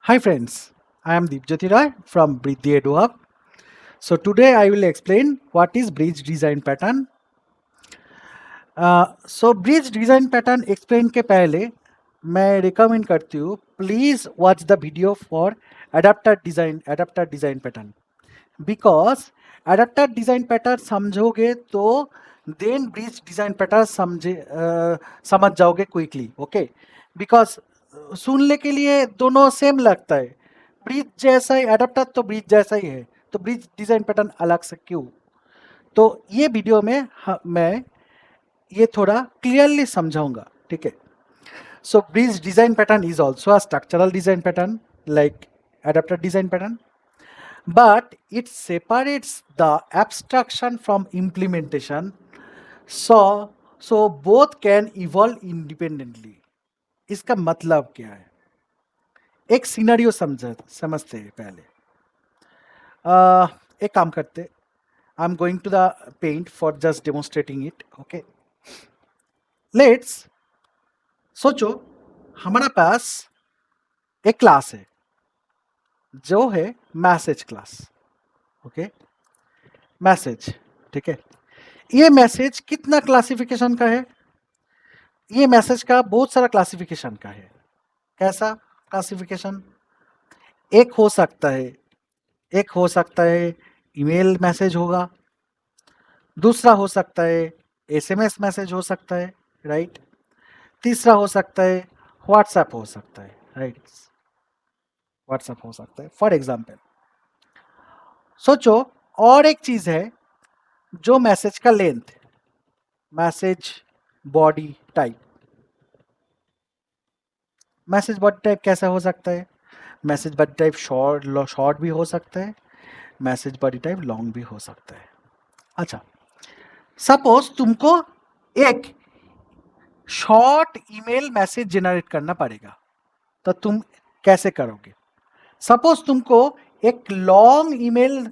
Hi friends, I am Deepjyoti Roy from Briddhi Edu Hub. So today I will explain what is bridge design pattern. So bridge design pattern explain के पहले मैं recommend करती हूँ please watch the video for adapter design pattern because adapter design pattern समझोगे तो then bridge design pattern समझ जाओगे quickly okay because सुनने के लिए दोनों सेम लगता है ब्रिज जैसा ही एडाप्टर तो ब्रिज जैसा ही है तो ब्रिज डिजाइन पैटर्न अलग से क्यों तो ये वीडियो में मैं ये थोड़ा क्लियरली समझाऊंगा ठीक है so bridge design pattern is also a structural design pattern like adapter design pattern but it separates the abstraction from implementation so so both can evolve independently इसका मतलब क्या है एक सिनेरियो समझते हैं पहले एक काम करते I am going to the paint for just demonstrating it okay let's सोचो हमारा पास एक क्लास है जो है मैसेज क्लास ओके मैसेज ठीक है ये मैसेज कितना क्लासिफिकेशन का है ये मैसेज का बहुत सारा क्लासिफिकेशन का है कैसा क्लासिफिकेशन एक हो सकता है ईमेल मैसेज होगा दूसरा हो सकता है एसएमएस मैसेज हो सकता है राइट तीसरा हो सकता है व्हाट्सएप हो सकता है राइट व्हाट्सएप हो सकता है फॉर एग्जाम्पल सोचो और एक चीज है जो मैसेज का length message body type message body type कैसा हो सकता है मैसेज बॉडी टाइप शॉर्ट भी हो सकता है मैसेज बॉडी टाइप लॉन्ग भी हो सकता है अच्छा सपोज तुमको एक शॉर्ट ईमेल मैसेज जनरेट करना पड़ेगा तो तुम कैसे करोगे सपोज तुमको एक लॉन्ग ईमेल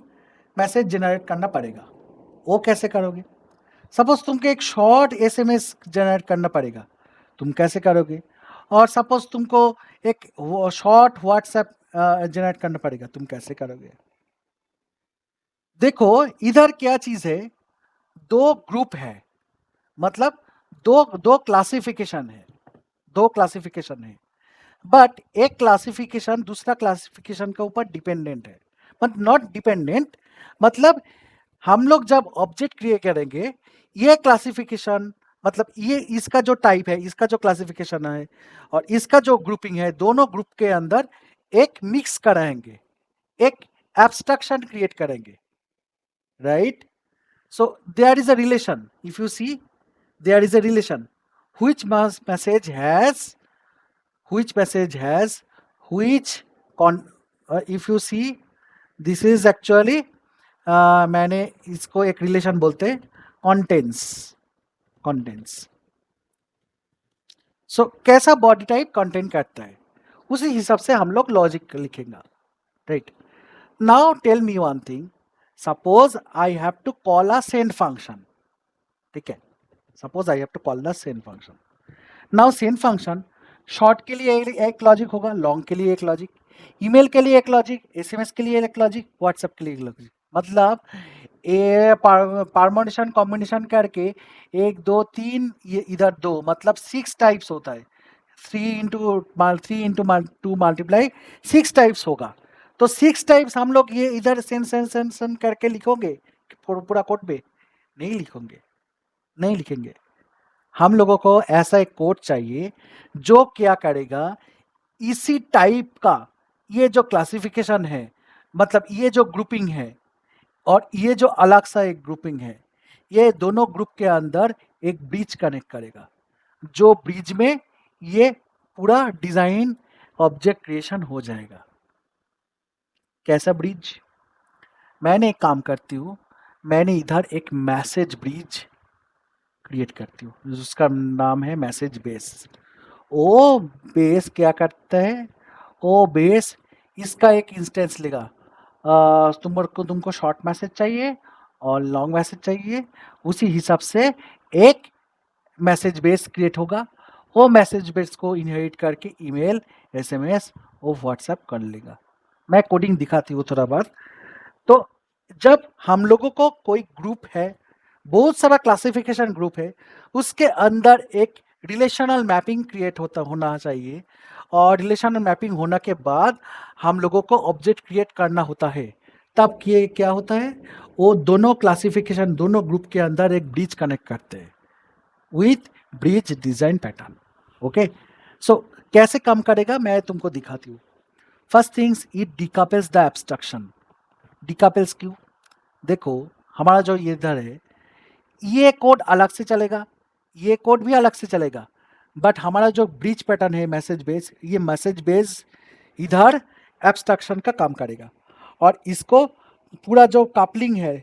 मैसेज जनरेट करना पड़ेगा वो कैसे करोगे सपोज तुमको एक शॉर्ट एसएमएस जनरेट करना पड़ेगा तुम कैसे करोगे और सपोज तुमको एक शॉर्ट व्हाट्सएप जनरेट करना पड़ेगा तुम कैसे करोगे देखो इधर क्या चीज है दो ग्रुप है मतलब दो क्लासिफिकेशन है बट एक क्लासिफिकेशन दूसरा क्लासिफिकेशन के ऊपर डिपेंडेंट है बट नॉट डिपेंडेंट मतलब हम लोग जब ऑब्जेक्ट क्रिएट करेंगे ये क्लासिफिकेशन मतलब ये इसका जो टाइप है इसका जो क्लासिफिकेशन है और इसका जो ग्रुपिंग है दोनों ग्रुप के अंदर एक मिक्स कराएंगे एक एब्स्ट्रक्शन क्रिएट करेंगे right so there is a relation if you see there is a relation which message has which if you see this is actually मैंने इसको एक रिलेशन बोलते हैं कंटेंट्स सो कैसा बॉडी टाइप कंटेंट करता है उसी हिसाब से हम लोग लॉजिक लिखेंगे right now tell me one thing suppose I have to call a send function ठीक है suppose I have to call the send function now send function short के लिए एक लॉजिक होगा लॉन्ग के लिए एक लॉजिक ईमेल के लिए एक लॉजिक एसएमएस के लिए एक लॉजिक व्हाट्सएप के लिए एक लॉजिक मतलब ये परमोटेशन कॉम्बिनेशन करके 1 2 3 ये इधर 2 मतलब 6 टाइप्स होता है 3 into 2 मल्टीप्लाई 6 टाइप्स होगा तो 6 टाइप्स हम लोग ये इधर सेंस करके लिखोगे पूरा कोड पे नहीं लिखेंगे हम लोगों को ऐसा एक कोड चाहिए जो क्या करेगा इसी टाइप का ये जो क्लासिफिकेशन है मतलब ये जो ग्रुपिंग है और ये जो अलग सा एक ग्रुपिंग है ये दोनों ग्रुप के अंदर एक ब्रिज कनेक्ट करेगा जो ब्रिज में ये पूरा डिजाइन ऑब्जेक्ट क्रिएशन हो जाएगा कैसा ब्रिज मैंने एक काम करती हूँ मैंने इधर एक मैसेज ब्रिज क्रिएट करती हूँ जिसका नाम है मैसेज बेस ओ बेस क्या करता है ओ बेस इसका एक इंस्टेंस लेगा तुमको शॉर्ट मैसेज चाहिए और लॉन्ग मैसेज चाहिए उसी हिसाब से एक मैसेज बेस क्रिएट होगा वो मैसेज बेस को इनहेरिट करके ईमेल एसएमएस वो व्हाट्सएप कर लेगा। मैं कोडिंग दिखाती हूँ थोड़ा बार। तो जब हम लोगों को कोई ग्रुप है, बहुत सारा क्लासिफिकेशन ग्रुप है, उसके अंदर एक रिलेशनल मैपिंग क्रिएट होना चाहिए, और रिलेशनल मैपिंग होने के बाद हम लोगों को ऑब्जेक्ट क्रिएट करना होता है। तब ये क्या होता है, वो दोनों क्लासिफिकेशन दोनों ग्रुप के अंदर एक ब्रिज कनेक्ट करते हैं with bridge design pattern. Okay, so कैसे काम करेगा मैं तुमको दिखाती हूँ। First things, it decouples the abstraction. Decouples क्यों? देखो, हमारा जो ये इधर है, ये कोड अलग से चलेगा, ये कोड भी अलग से चलेगा, बट हमारा जो ब्रिज पैटर्न है मैसेज बेस, ये मैसेज बेस इधर एब्स्ट्रक्शन का काम करेगा, और इसको पूरा जो कपलिंग है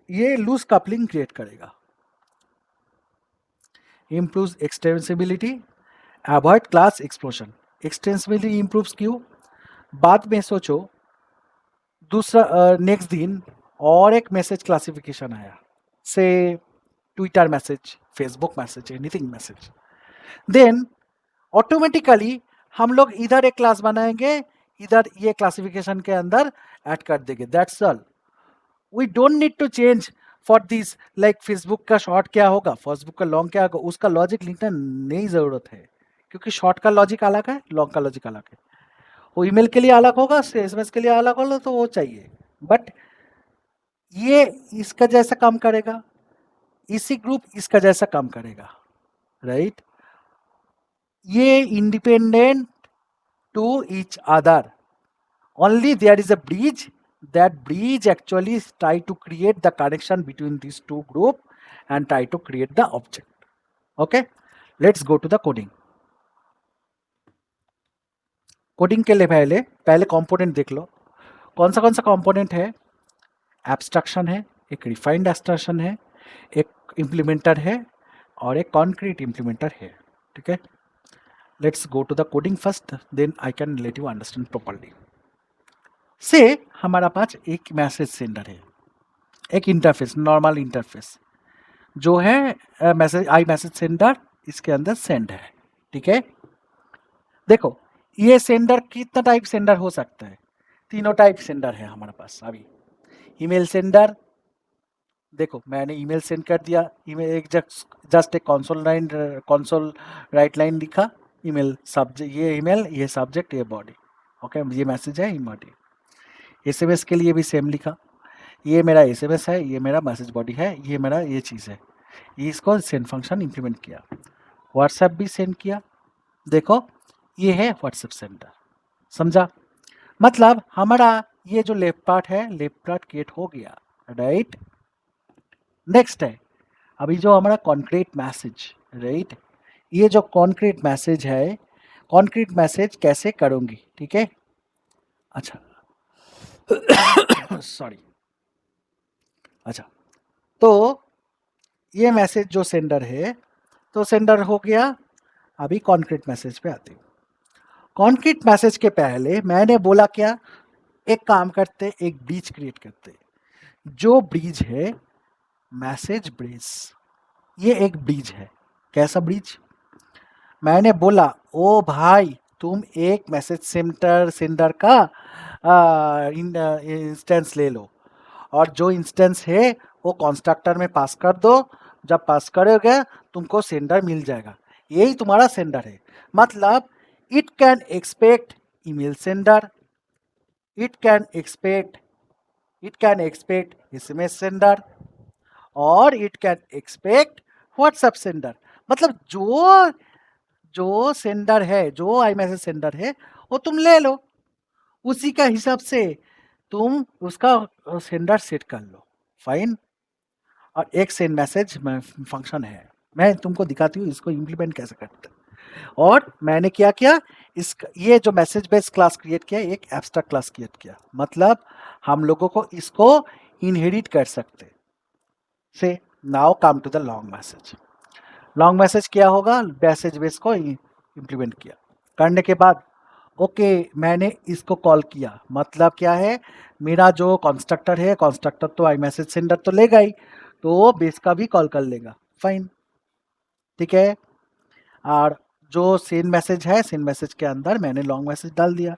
ये लूज कपलिंग क्रिएट करेगा। Improves extensibility, avoid class explosion. Extensibility improves क्यों? बाद में सोचो, दूसरा नेक्स्ट दिन और एक मैसेज क्लासिफिकेशन आया, say Twitter message, Facebook message, anything message, then automatically हम लोग इधर एक क्लास बनाएंगे, इधर ये क्लासिफिकेशन के अंदर ऐड कर देंगे। That's all, we don't need to change for this, like Facebook का शॉर्ट क्या होगा, फेसबुक का लॉन्ग क्या होगा, उसका लॉजिक लिखना नहीं जरूरत है, क्योंकि शॉर्ट का लॉजिक अलग है, लॉन्ग का लॉजिक अलग है। वो ईमेल के लिए अलग होगा, एसएमएस के लिए अलग होगा, तो वो चाहिए, बट ये इसका जैसा काम करेगा, इसी ग्रुप इसका जैसा काम करेगा, राइट? ये independent to each other, only there is a bridge, that bridge actually try to create the connection between these two group and try to create the object. Okay, let's go to the coding. Coding के लिए पहले पहले component देख लो, कौन सा component है। Abstraction है, एक रिफाइंड एब्स्ट्रक्शन है, एक इम्प्लीमेंटर है, और एक कॉन्क्रीट इम्प्लीमेंटर है। ठीक है, let's go to the coding first, then I can let you understand properly. So हमारा पास एक मैसेज सेंडर है, एक इंटरफेस, नॉर्मल इंटरफेस जो है मैसेज आई मैसेज सेंडर, इसके अंदर सेंड है। ठीक है, देखो ये सेंडर कितना टाइप सेंडर हो सकता है, तीनों टाइप सेंडर है हमारे पास अभी। ईमेल सेंडर, देखो मैंने ईमेल सेंड कर दिया, ईमेल एक जस्ट एक कंसोल राइट लाइन लिखा, ईमेल सब्जेक्ट, ये ईमेल, ये सब्जेक्ट, ये बॉडी। ओके, ये मैसेज है, ये बॉडी। एसएमएस के लिए भी सेम लिखा, ये मेरा एसएमएस है, ये मेरा मैसेज बॉडी है, ये मेरा ये चीज़ है, ये इसको सेंड फंक्शन इंप्लीमेंट किया। व्हाट्सएप भी सेंड किया, देखो ये है व्हाट्सएप सेंडर, समझा? मतलब हमारा ये जो लेफ्ट पार्ट है, लेफ्ट पार्ट क्रिएट हो गया, राइट? नेक्स्ट है अभी जो हमारा कॉन्क्रीट मैसेज, राइट? ये जो कॉन्क्रीट मैसेज है, कॉन्क्रीट मैसेज कैसे करूँगी, ठीक है? अच्छा सॉरी, अच्छा, तो ये मैसेज जो सेंडर है, तो सेंडर हो गया। अभी कॉन्क्रीट मैसेज पे आते हैं। कॉन्क्रीट मैसेज के पहले मैंने बोला क्या, एक काम करते, एक ब्रिज क्रिएट करते, जो ब्रिज है मैसेज ब्रिज, ये एक ब्रिज है। कैसा ब्रिज? मैंने बोला ओ भाई तुम एक मैसेज सेंडर का इंस्टेंस ले लो, और जो इंस्टेंस है वो कंस्ट्रक्टर में पास कर दो, जब पास करोगे तुमको सेंडर मिल जाएगा, यही तुम्हारा सेंडर है। मतलब it can expect email sender, it can expect SMS sender, और it can expect WhatsApp sender. मतलब जो सेंडर है, जो आई मैसेज सेंडर है, वो तुम ले लो, उसी का हिसाब से तुम उसका सेंडर सेट कर लो, फाइन। और एक सेंड मैसेज फंक्शन है, मैं तुमको दिखाती हूँ इसको इम्प्लीमेंट कैसे करते हैं। और मैंने क्या किया, इस ये जो मैसेज बेस्ड क्लास क्रिएट किया, एक एब्स्ट्रैक्ट क्लास क्रिएट किया, मतलब हम लोगों को इसको इनहेरिट कर सकते। So now come to the long message. Long message क्या होगा, मैसेज बेस को इम्प्लीमेंट किया, करने के बाद ओके मैंने इसको कॉल किया, मतलब क्या है, मेरा जो कंस्ट्रक्टर है, कंस्ट्रक्टर तो आई मैसेज सेंडर तो लेगा ही, तो वो बेस का भी कॉल कर लेगा, फाइन। ठीक है, और जो सेंड मैसेज है, सेंड मैसेज के अंदर मैंने लॉन्ग मैसेज डाल दिया,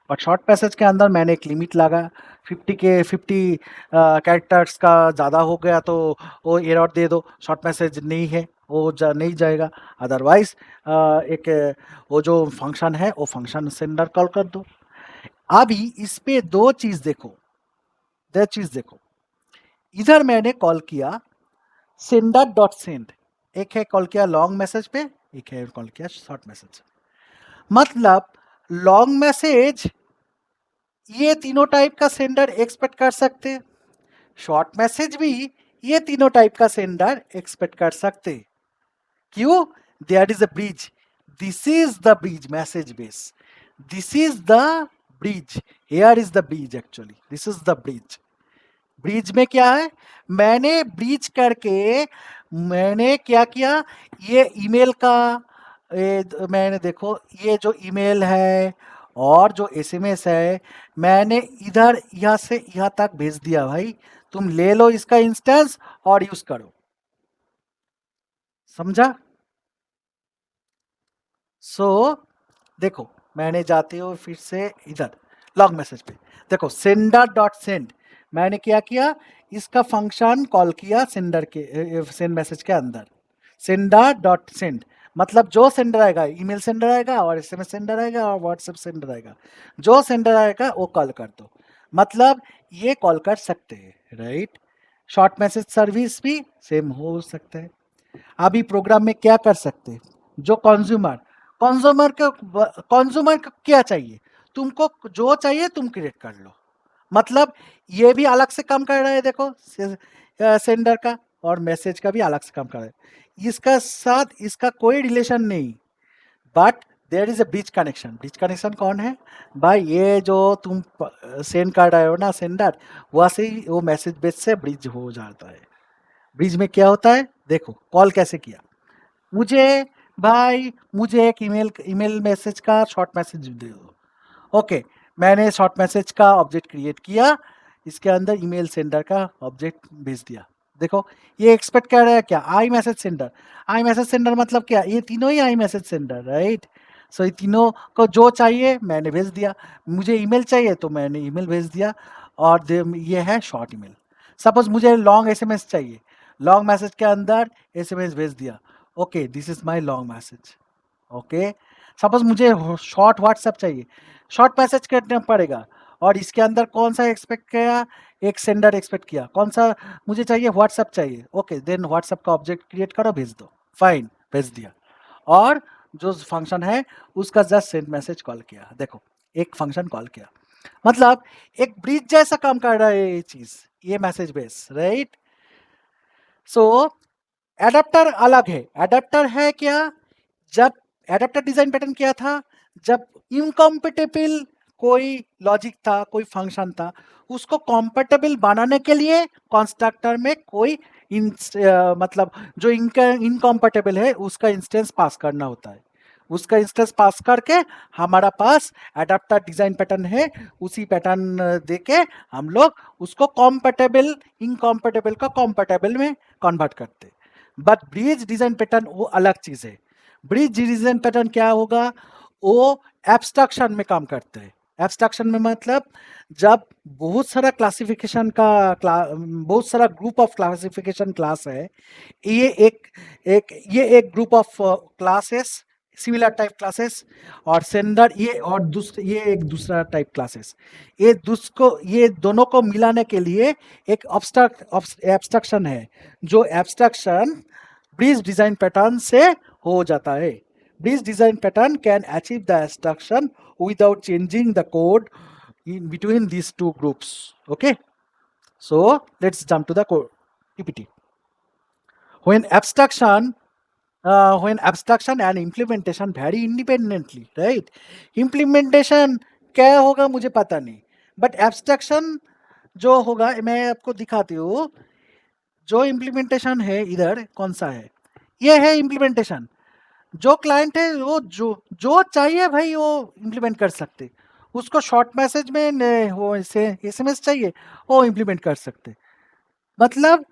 बट शॉर्ट मैसेज के अंदर मैंने एक लिमिट लगा 50 कैरेक्टर्स का ज़्यादा हो गया तो वो एरर दे दो, शॉर्ट मैसेज नहीं है वो नहीं जाएगा। अदरवाइज एक वो जो फंक्शन है वो फंक्शन सेंडर कॉल कर दो। अभी इस पे दो चीज़ देखो, इधर मैंने कॉल किया सेंडर डॉट सेंड, एक है कॉल किया लॉन्ग मैसेज पे, एक है कॉल किया शॉर्ट मैसेज। मतलब लॉन्ग मैसेज ये तीनों टाइप का सेंडर एक्सपेक्ट कर सकते हैं, शॉर्ट मैसेज भी ये तीनों टाइप का सेंडर एक्सपेक्ट कर सकते। क्यों? There is a bridge, this is the bridge message base, this is the bridge, here is the bridge, actually this is the bridge. Bridge में क्या है, मैंने ब्रिज करके मैंने क्या किया, ये ईमेल का मैंने देखो ये जो ईमेल है और जो एसएमएस है मैंने इधर यहाँ से यहाँ तक भेज दिया भाई, तुम ले लो इसका इंस्टेंस और यूज करो। समझा? सो देखो मैंने जाते हो फिर से इधर लॉन्ग मैसेज पे, देखो सेंडर डॉट सेंड मैंने क्या किया, इसका फंक्शन कॉल किया सेंडर के सेंड मैसेज के अंदर, सेंडर डॉट सेंड मतलब जो सेंडर आएगा, ईमेल सेंडर आएगा और एसएमएस सेंडर आएगा और व्हाट्सएप सेंडर आएगा, जो सेंडर आएगा वो कॉल कर दो। मतलब ये कॉल कर सकते हैं, राइट? शॉर्ट मैसेज सर्विस भी सेम हो सकता है। अभी प्रोग्राम में क्या कर सकते हैं, जो कंज्यूमर को क्या चाहिए, तुमको जो चाहिए तुम क्रिएट कर लो। मतलब ये भी अलग से काम कर रहा है, देखो सेंडर का और मैसेज का भी अलग से काम कर रहा है, इसका साथ इसका कोई रिलेशन नहीं, but there is a bridge connection. Bridge connection कौन है भाई, ये जो तुम सेंड कर रहे हो ना सेंडर, वहाँ से ही वो मैसेज बेस से ब्रिज हो जाता है। ब्रिज में क्या होता है, देखो कॉल कैसे किया, मुझे भाई मुझे एक ईमेल मैसेज का शॉर्ट मैसेज दे दो। ओके, मैंने शॉर्ट मैसेज का ऑब्जेक्ट क्रिएट किया, इसके अंदर ईमेल सेंडर का ऑब्जेक्ट भेज दिया। देखो ये एक्सपेक्ट कर रहा है क्या, I message sender. I message sender मतलब क्या, ये तीनों ही आई मैसेज सेंडर, राइट? सो ये तीनों को जो चाहिए मैंने भेज दिया, मुझे ईमेल चाहिए तो मैंने ईमेल भेज दिया, और ये है शॉर्ट ईमेल। सपोज मुझे लॉन्ग एसएमएस चाहिए, लॉन्ग मैसेज के अंदर एसएमएस भेज दिया, okay this is my long message. Okay, suppose मुझे शॉर्ट व्हाट्सएप चाहिए, शॉर्ट मैसेज करना पड़ेगा, और इसके अंदर कौन सा एक्सपेक्ट किया, एक सेंडर एक्सपेक्ट किया, कौन सा मुझे चाहिए, व्हाट्सएप चाहिए, ओके देन व्हाट्सएप का ऑब्जेक्ट क्रिएट करो भेज दो, फाइन भेज दिया। और जो फंक्शन है उसका जस्ट सेंड मैसेज कॉल किया, देखो एक फंक्शन कॉल किया, मतलब एक ब्रिज जैसा काम कर रहा है ये चीज, ये मैसेज बेस, राइट? सो एडाप्टर अलग है, एडाप्टर है क्या, जब एडाप्टर डिजाइन पैटर्न क्या था, जब इनकॉम्पिटेबल कोई लॉजिक था, कोई फंक्शन था, उसको कॉम्पेटेबल बनाने के लिए कंस्ट्रक्टर में कोई मतलब जो इनकॉम्पेटेबल है उसका इंस्टेंस पास करना होता है, उसका इंस्टेंस पास करके हमारा पास एडाप्टर डिजाइन पैटर्न है, उसी पैटर्न देके हम लोग उसको कॉम्पेटेबल इनकॉम्पेटेबल का कॉम्पेटेबल में कन्वर्ट करते। बट ब्रिज डिजाइन पैटर्न वो अलग चीज है। ब्रिज डिजाइन पैटर्न क्या होगा, वो एब्स्ट्रक्शन में काम करते हैं। एब्स्ट्रक्शन में मतलब जब बहुत सारा क्लासिफिकेशन का बहुत सारा ग्रुप ऑफ क्लासिफिकेशन क्लास है, ये एक group of classes, similar type classes, और सेंडर ये और ये एक दूसरा टाइप क्लासेस, ये दोनों को मिलाने के लिए एक एब्स्ट्रक्शन है, जो एब्स्ट्रक्शन ब्रिज डिजाइन पैटर्न से हो जाता है। Bridge design pattern can achieve the abstraction without changing the code in between these two groups. Okay, so let's jump to the code PPT. When abstraction and implementation vary independently, right? Implementation क्या होगा मुझे पता नहीं, but abstraction जो होगा मैं आपको दिखाती हूँ। जो इम्प्लीमेंटेशन है इधर कौन सा है, ये है इम्प्लीमेंटेशन। जो क्लाइंट है वो जो चाहिए भाई वो इम्प्लीमेंट कर सकते, उसको शॉर्ट मैसेज में वो एसएमएस चाहिए वो इम्प्लीमेंट कर सकते। मतलब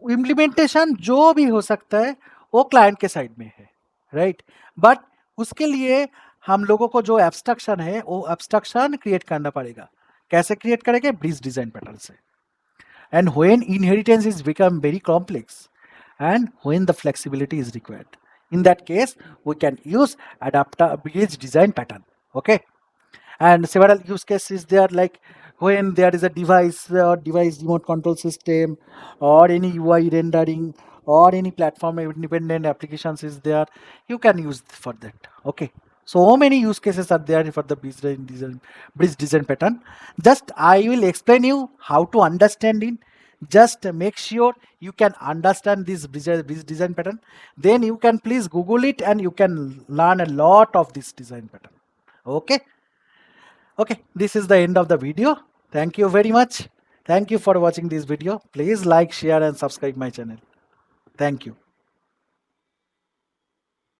इम्प्लीमेंटेशन जो भी हो सकता है वो क्लाइंट के साइड में है, राइट। बट उसके लिए हम लोगों को जो एब्स्ट्रक्शन है वो एब्स्ट्रक्शन क्रिएट करना पड़ेगा। कैसे क्रिएट करेंगे? ब्रिज डिजाइन पैटर्न से। And when inheritance is become very complex and when the flexibility is required, in that case we can use adapter bridge design pattern. Okay, and several use cases there, like when there is a device or device remote control system or any UI rendering or any platform independent applications is there, you can use for that. Okay, so many use cases are there for the bridge design pattern. Just I will explain you how to understand it. Just make sure you can understand this bridge design pattern, then you can please google it and you can learn a lot of this design pattern. Okay. Okay, this is the end of the video. Thank you very much. Thank you for watching this video. Please like, share and subscribe my channel. Thank you.